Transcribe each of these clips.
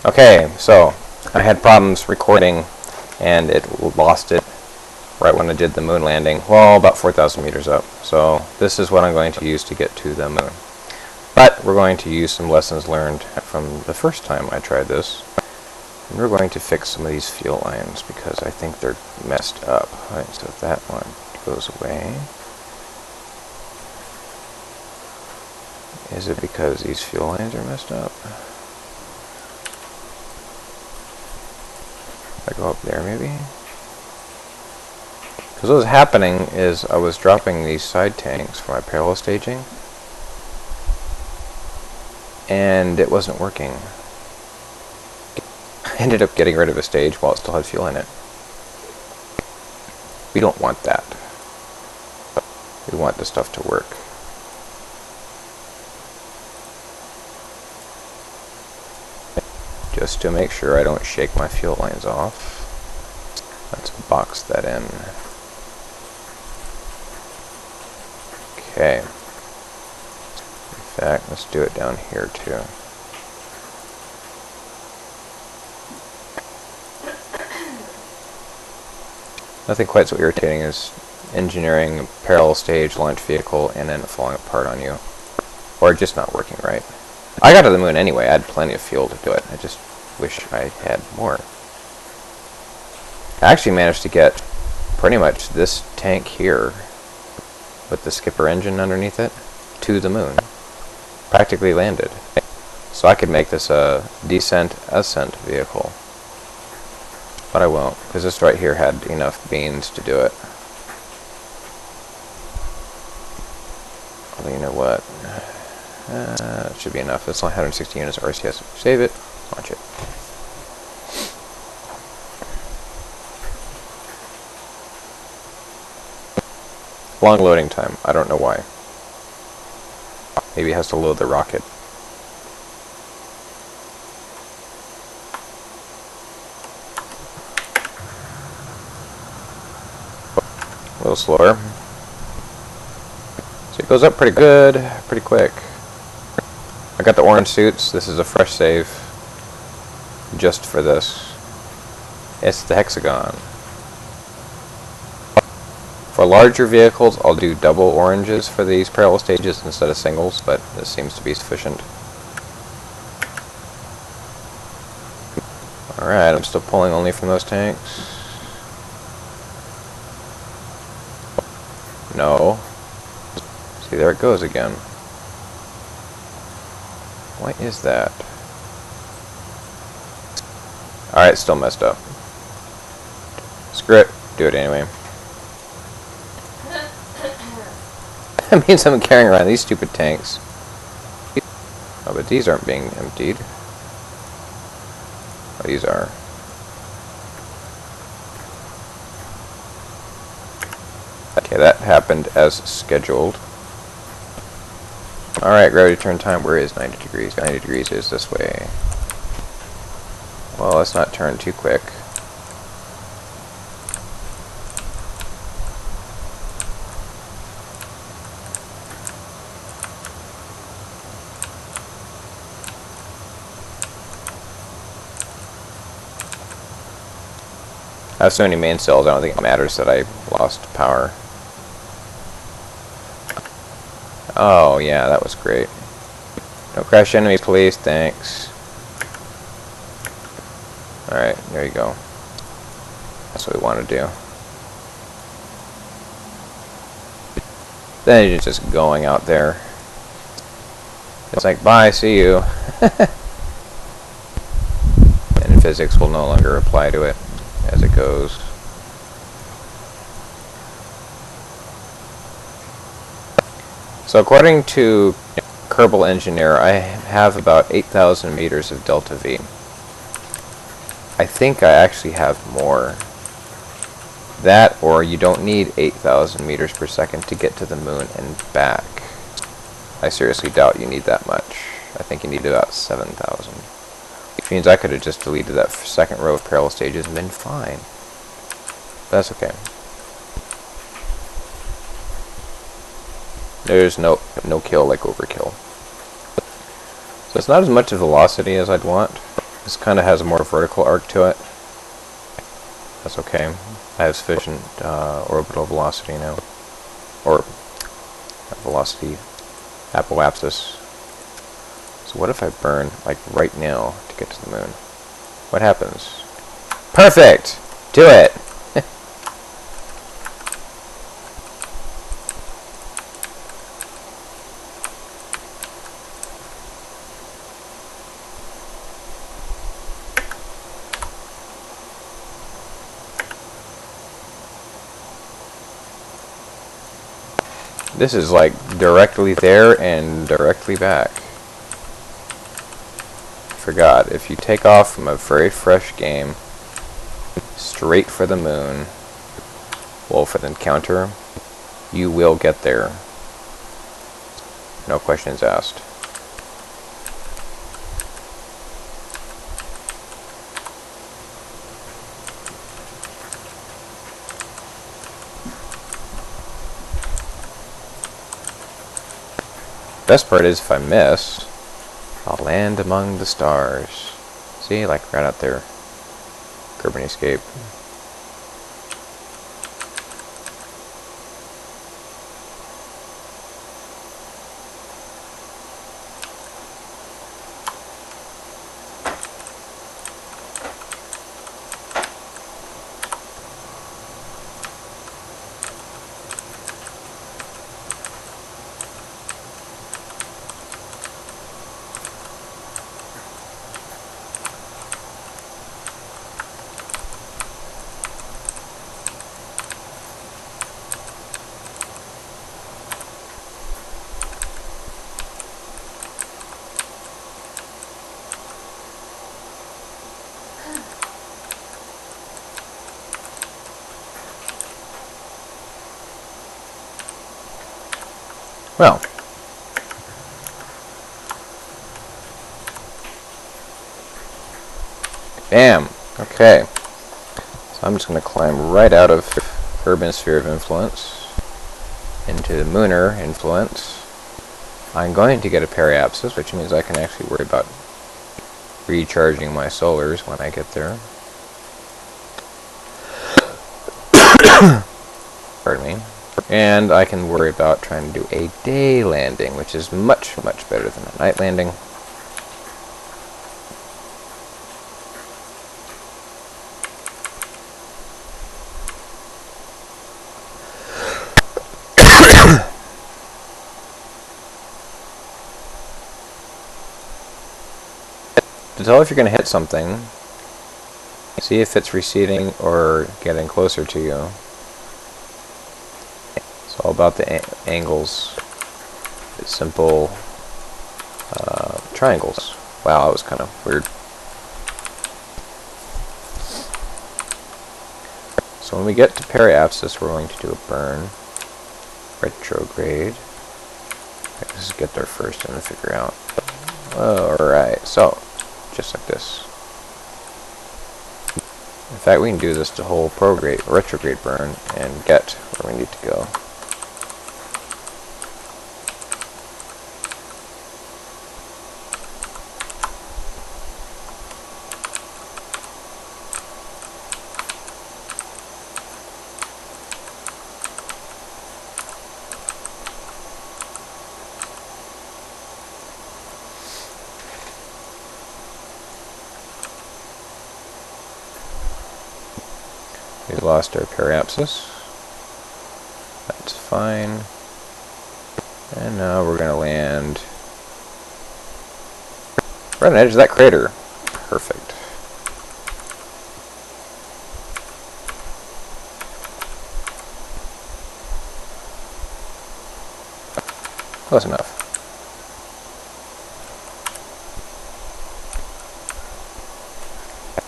Okay, so I had problems recording and it lost it right when I did the moon landing. Well, about 4,000 meters up. So this is what I'm going to use to get to the moon. But we're going to use some lessons learned from the first time I tried this. And we're going to fix some of these fuel lines because I think they're messed up. Alright, so that one goes away. Is it because these fuel lines are messed up? I go up there maybe? Because what was happening is I was dropping these side tanks for my parallel staging and it wasn't working. I ended up getting rid of a stage while it still had fuel in it. We don't want that. We want the stuff to work. Just to make sure I don't shake my fuel lines off. Let's box that in. Okay. In fact, let's do it down here too. Nothing quite so irritating as engineering a parallel stage launch vehicle and then falling apart on you. Or just not working right. I got to the moon anyway. I had plenty of fuel to do it. I just wish I had more. I actually managed to get pretty much this tank here with the skipper engine underneath it to the moon. Practically landed. So I could make this a Direct Ascent vehicle. But I won't, because this right here had enough beans to do it. Although you know what? It should be enough. It's only 160 units of RCS. Save it, launch it. Long loading time. I don't know why. Maybe it has to load the rocket. A little slower. So it goes up pretty good, pretty quick. I got the orange suits. This is a fresh save just for this. It's the hexagon. For larger vehicles, I'll do double oranges for these parallel stages instead of singles, but this seems to be sufficient. Alright, I'm still pulling only from those tanks. No. See, there it goes again. Why is that? Alright, still messed up. Screw it. Do it anyway. That means I'm carrying around these stupid tanks. Oh, but these aren't being emptied. Oh, these are. Okay, that happened as scheduled. Alright, gravity turn time. Where is 90 degrees? 90 degrees is this way. Well, let's not turn too quick. I have so many main cells, I don't think it matters that I lost power. Oh, yeah, that was great. Don't crash enemies, please. Thanks. Alright, there you go. That's what we want to do. Then you're just going out there. It's like, bye, see you. And physics will no longer apply to it as it goes. So according to Kerbal Engineer, I have about 8,000 meters of delta V. I think I actually have more. That, or you don't need 8,000 meters per second to get to the moon and back. I seriously doubt you need that much. I think you need about 7,000. Which means I could have just deleted that second row of parallel stages and been fine. But that's okay. There's no kill like overkill. So it's not as much velocity as I'd want. This kind of has a more vertical arc to it. That's okay. I have sufficient orbital velocity now. Or velocity apoapsis. So what if I burn, like, right now to get to the moon? What happens? Perfect! Do it! This is like directly there and directly back. Forgot, if you take off from a very fresh game straight for the moon, well, for the encounter, you will get there. No questions asked. Best part is if I miss, I'll land among the stars. See, like right out there. Kerbin escape. Well, bam. Okay. So I'm just going to climb right out of Kerbin's sphere of influence into the Mooner influence. I'm going to get a periapsis, which means I can actually worry about recharging my solars when I get there. Pardon me. And I can worry about trying to do a day landing, which is much, much better than a night landing. To tell if you're going to hit something, see if it's receding or getting closer to you. It's all about the angles. It's simple triangles. Wow, that was kind of weird. So when we get to periapsis, we're going to do a burn. Retrograde. Let's just get there first and then figure out. Alright, so just like this. In fact, we can do this to whole retrograde burn and get where we need to go. We lost our periapsis. That's fine. And now we're going to land right on the edge of that crater. Perfect. Close enough.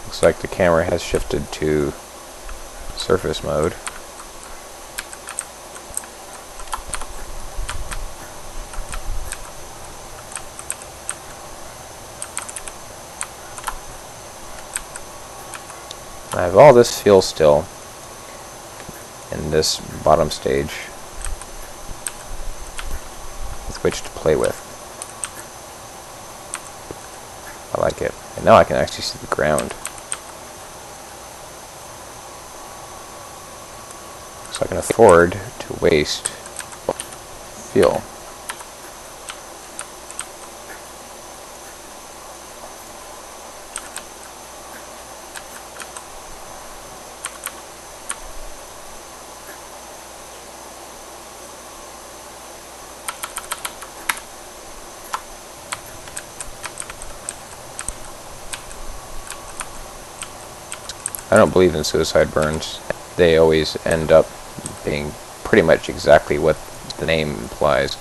Looks like the camera has shifted to surface mode. I have all this feel still in this bottom stage with which to play with. I like it. And now I can actually see the ground. So I can afford to waste fuel. I don't believe in suicide burns. They always end up being pretty much exactly what the name implies.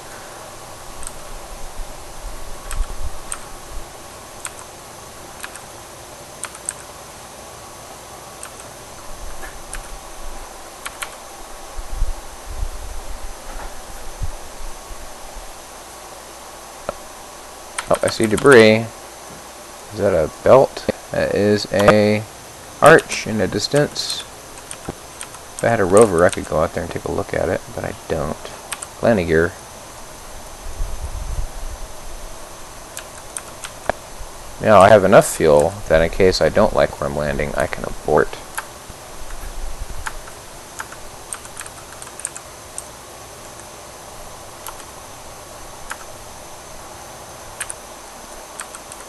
Oh, I see debris. Is that a belt? That is a arch in the distance. If I had a rover, I could go out there and take a look at it, but I don't. Landing gear. Now, I have enough fuel that in case I don't like where I'm landing, I can abort.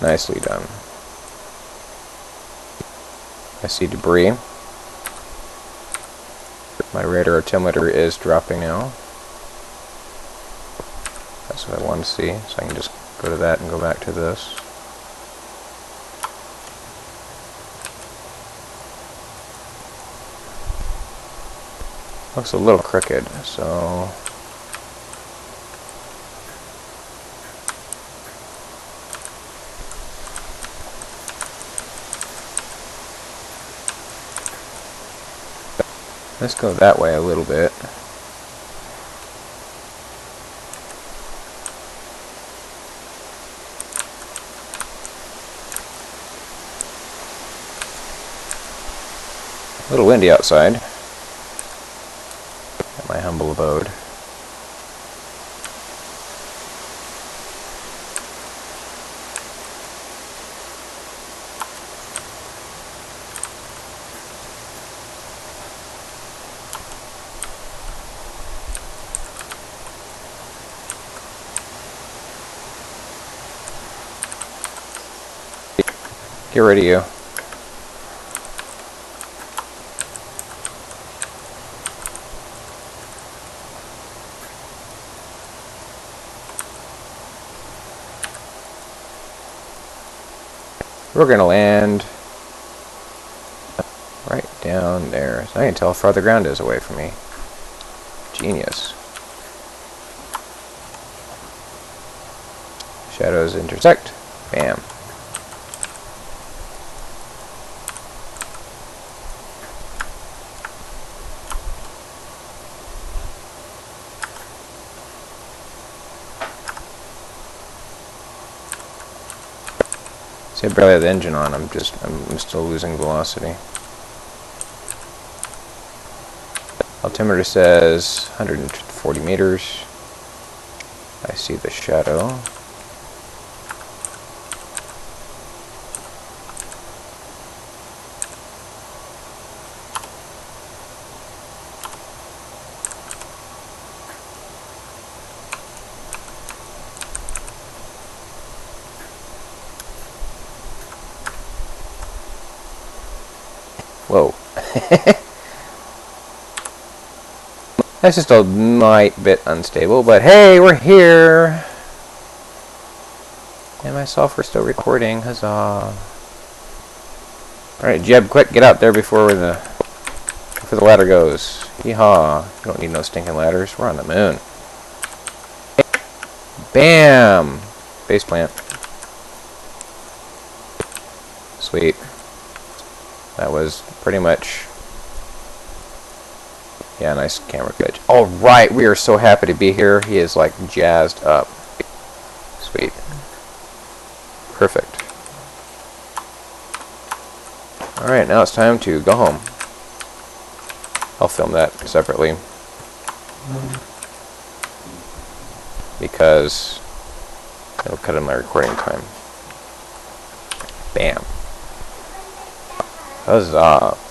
Nicely done. I see debris. My radar altimeter is dropping now. That's what I want to see, so I can just go to that and go back to this. Looks a little crooked, so let's go that way a little bit. A little windy outside at my humble abode. Get rid of you. We're gonna land right down there. So I can tell how far the ground is away from me. Genius. Shadows intersect. Bam. See, I barely have the engine on. I'm still losing velocity. Altimeter says 140 meters. I see the shadow. Whoa. That's just a mite bit unstable, but hey, we're here! And my software's still recording, huzzah. Alright, Jeb, quick, get out there before the ladder goes. Yeehaw. You don't need no stinking ladders, we're on the moon. Bam! Base plant. Sweet. That was pretty much, yeah, nice camera footage. Alright, we are so happy to be here. He is like jazzed up. Sweet. Perfect. Alright, now it's time to go home. I'll film that separately, because it'll cut in my recording time. Bam. Huzzah.